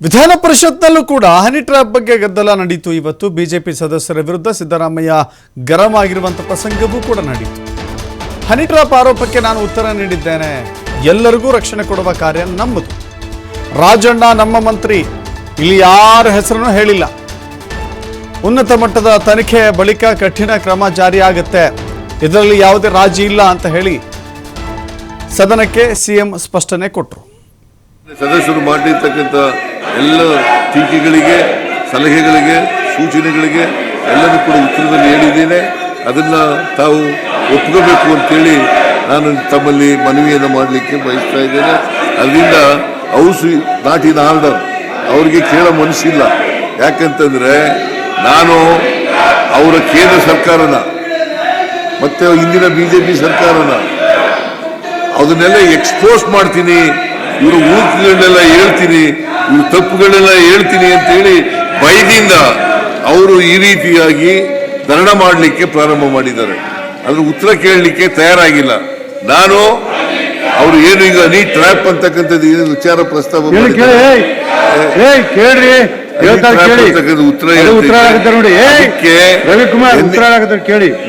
ವಿಧಾನ ಪರಿಷತ್ನಲ್ಲೂ ಕೂಡ honey trap ಬಗ್ಗೆ ಗದ್ದಲ ನಡೆಯಿತು. ಇವತ್ತು ಬಿಜೆಪಿ ಸದಸ್ಯರ ವಿರುದ್ಧ ಸಿದ್ದರಾಮಯ್ಯ ಗರಂ ಆಗಿರುವಂತ ಪ್ರಸಂಗವೂ ಕೂಡ ನಡೆಯಿತು. ಹನಿ ಟ್ರ್ಯಾಪ್ ಆರೋಪಕ್ಕೆ ನಾನು ಉತ್ತರ ನೀಡಿದ್ದೇನೆ, ಎಲ್ಲರಿಗೂ ರಕ್ಷಣೆ ಕೊಡುವ ಕಾರ್ಯ ನಮ್ಮದು. ರಾಜಣ್ಣ ನಮ್ಮ ಮಂತ್ರಿ, ಇಲ್ಲಿ ಯಾರ ಹೆಸರನ್ನು ಹೇಳಿಲ್ಲ. ಉನ್ನತ ಮಟ್ಟದ ತನಿಖೆ ಬಳಿಕ ಕಠಿಣ ಕ್ರಮ ಜಾರಿಯಾಗುತ್ತೆ, ಇದರಲ್ಲಿ ಯಾವುದೇ ರಾಜಿ ಇಲ್ಲ ಅಂತ ಹೇಳಿ ಸದನಕ್ಕೆ ಸಿಎಂ ಸ್ಪಷ್ಟನೆ ಕೊಟ್ಟರು. ಸದಸ್ಯರು ಮಾಡಿರ್ತಕ್ಕಂಥ ಎಲ್ಲ ಟೀಕೆಗಳಿಗೆ, ಸಲಹೆಗಳಿಗೆ, ಸೂಚನೆಗಳಿಗೆ ಎಲ್ಲರೂ ಕೂಡ ಉತ್ತರದಲ್ಲಿ ಹೇಳಿದ್ದೇನೆ. ಅದನ್ನು ತಾವು ಒಪ್ಕೋಬೇಕು ಅಂತೇಳಿ ನಾನು ತಮ್ಮಲ್ಲಿ ಮನವಿಯನ್ನು ಮಾಡಲಿಕ್ಕೆ ಬಯಸ್ತಾ ಇದ್ದೇನೆ. ಅದರಿಂದ ಹೌಸ್ ನಾಟ್ ಇನ್ ಆರ್ಡರ್, ಅವರಿಗೆ ಕೇಳೋ ಮನಸ್ಸಿಲ್ಲ. ಯಾಕಂತಂದರೆ ನಾನು ಅವರ ಕೇಂದ್ರ ಸರ್ಕಾರನ ಮತ್ತು ಇಂದಿನ BJP ಸರ್ಕಾರನ ಅದನ್ನೆಲ್ಲ ಎಕ್ಸ್ಪೋಸ್ ಮಾಡ್ತೀನಿ, ಇವರ ಊರುಗಳನ್ನೆಲ್ಲ ಹೇಳ್ತೀನಿ, ಇವ್ರ ತಪ್ಪುಗಳೆಲ್ಲ ಹೇಳ್ತೀನಿ ಅಂತೇಳಿ ಭಯದಿಂದ ಅವರು ಈ ರೀತಿಯಾಗಿ ಧರಣ ಮಾಡಲಿಕ್ಕೆ ಪ್ರಾರಂಭ ಮಾಡಿದ್ದಾರೆ. ಅದ್ರ ಉತ್ತರ ಕೇಳಲಿಕ್ಕೆ ತಯಾರಾಗಿಲ್ಲ. ನಾನು ಅವರು ಏನು ಈಗ ಹನಿ ಟ್ರ್ಯಾಪ್ ಅಂತಕ್ಕಂಥದ್ದು ಏನು ವಿಚಾರ ಪ್ರಸ್ತಾಪ ಉತ್ತರ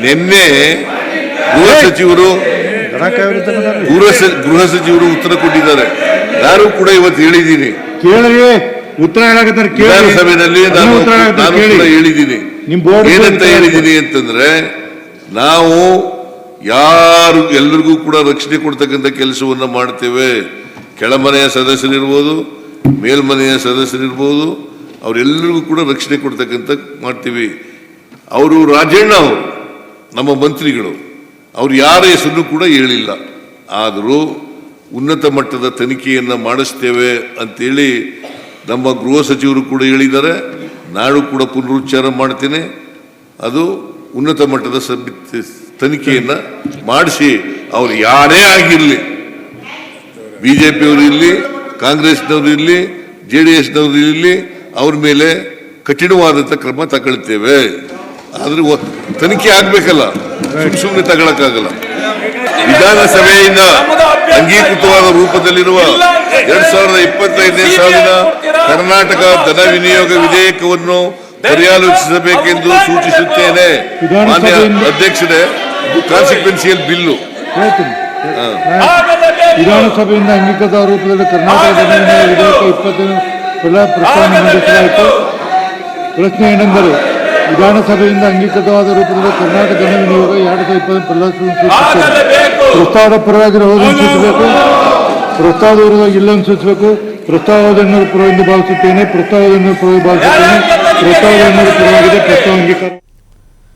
ನಿನ್ನೆ ಗೃಹ ಸಚಿವರು ಉತ್ತರ ಕೊಟ್ಟಿದ್ದಾರೆ. ನಾನು ಕೂಡ ಇವತ್ತು ಹೇಳಿದ್ದೀನಿ, ವಿಧಾನಸಭೆಯಲ್ಲಿ ನಾನು ಕೂಡ ಹೇಳಿದ್ದೀನಿ. ಏನಂತ ಹೇಳಿದ್ದೀನಿ ಅಂತಂದ್ರೆ, ನಾವು ಯಾರು ಎಲ್ಲರಿಗೂ ಕೂಡ ರಕ್ಷಣೆ ಕೊಡ್ತಕ್ಕಂಥ ಕೆಲಸವನ್ನ ಮಾಡ್ತೇವೆ. ಕೆಳಮನೆಯ ಸದಸ್ಯರಿರ್ಬೋದು, ಮೇಲ್ಮನೆಯ ಸದಸ್ಯರಿರ್ಬೋದು, ಅವರೆಲ್ಲರಿಗೂ ಕೂಡ ರಕ್ಷಣೆ ಕೊಡ್ತಕ್ಕಂಥ ಮಾಡ್ತೀವಿ. ಅವರು ರಾಜಣ್ಣ ಅವರು ನಮ್ಮ ಮಂತ್ರಿಗಳು, ಅವ್ರು ಯಾರ ಹೆಸರು ಕೂಡ ಹೇಳಿಲ್ಲ. ಆದರೂ ಉನ್ನತ ಮಟ್ಟದ ತನಿಖೆಯನ್ನು ಮಾಡಿಸ್ತೇವೆ ಅಂತೇಳಿ ನಮ್ಮ ಗೃಹ ಸಚಿವರು ಕೂಡ ಹೇಳಿದ್ದಾರೆ. ನಾನು ಕೂಡ ಪುನರುಚ್ಚಾರ ಮಾಡ್ತೇನೆ, ಅದು ಉನ್ನತ ಮಟ್ಟದ ತನಿಖೆಯನ್ನು ಮಾಡಿಸಿ, ಅವ್ರು ಯಾರೇ ಆಗಿರಲಿ, BJPಯವರು ಇರಲಿ, ಕಾಂಗ್ರೆಸ್ನವರು ಇರಲಿ, JDSನವರು ಇರಲಿ, ಅವ್ರ ಮೇಲೆ ಕಠಿಣವಾದಂಥ ಕ್ರಮ ತಗೊಳ್ತೇವೆ. ಆದ್ರೆ ತನಿಖೆ ಆಗ್ಬೇಕಲ್ಲ, ಸುಮ್ಮನೆ ತಗೊಳಕ್ಕಾಗಲ್ಲ. ವಿಧಾನಸಭೆಯಿಂದ ಅಂಗೀಕೃತವಾದ ರೂಪದಲ್ಲಿರುವ 2025ನೇ ಸಾಲಿನ ಕರ್ನಾಟಕ ಧನ ವಿನಿಯೋಗ ವಿಧೇಯಕವನ್ನು ಪರ್ಯಾಲೋಚಿಸಬೇಕೆಂದು ಸೂಚಿಸುತ್ತೇನೆ. ಮಾನ್ಯ ಅಧ್ಯಕ್ಷರೇ, ಇದು ಕಾನ್ಸಿಕ್ವೆನ್ಸಿಯಲ್ ಬಿಲ್ಲು. ವಿಧಾನಸಭೆಯಿಂದ ಅಂಗೀಕೃತ ರೂಪದಲ್ಲಿ ಕರ್ನಾಟಕ ಧನ ವಿನಿಯೋಗ ವಿಧೇಯಕ ಪ್ರಸ್ತಾವನೆ ಮಂಡಿಸಲಾಯಿತು. ಪ್ರಶ್ನೆ ಏನೆಂದರೆ, ವಿಧಾನಸಭೆಯಿಂದ ಅಂಗೀಕೃತವಾದ ರೂಪದಲ್ಲಿ ಕರ್ನಾಟಕ ಧನ ವಿನಿಯೋಗ 2020 ಪ್ರಸ್ತಾವದ ಪರವಾಗಿ ಹೌದನ್ನು ಸೂಚಿಸಬೇಕು, ಪ್ರಸ್ತಾವದ ವಿರುದ್ಧ ಇಲ್ಲನ್ನು ಸೂಚಿಸಬೇಕು. ಪ್ರಸ್ತಾವದ ಪರವೆಂದು ಭಾವಿಸುತ್ತೇನೆ, ಪ್ರಸ್ತಾವದ ಪರವಾಗಿ ಭಾವಿಸುತ್ತೇನೆ, ಪ್ರಸ್ತಾವದ ಪರವಾಗಿದೆ.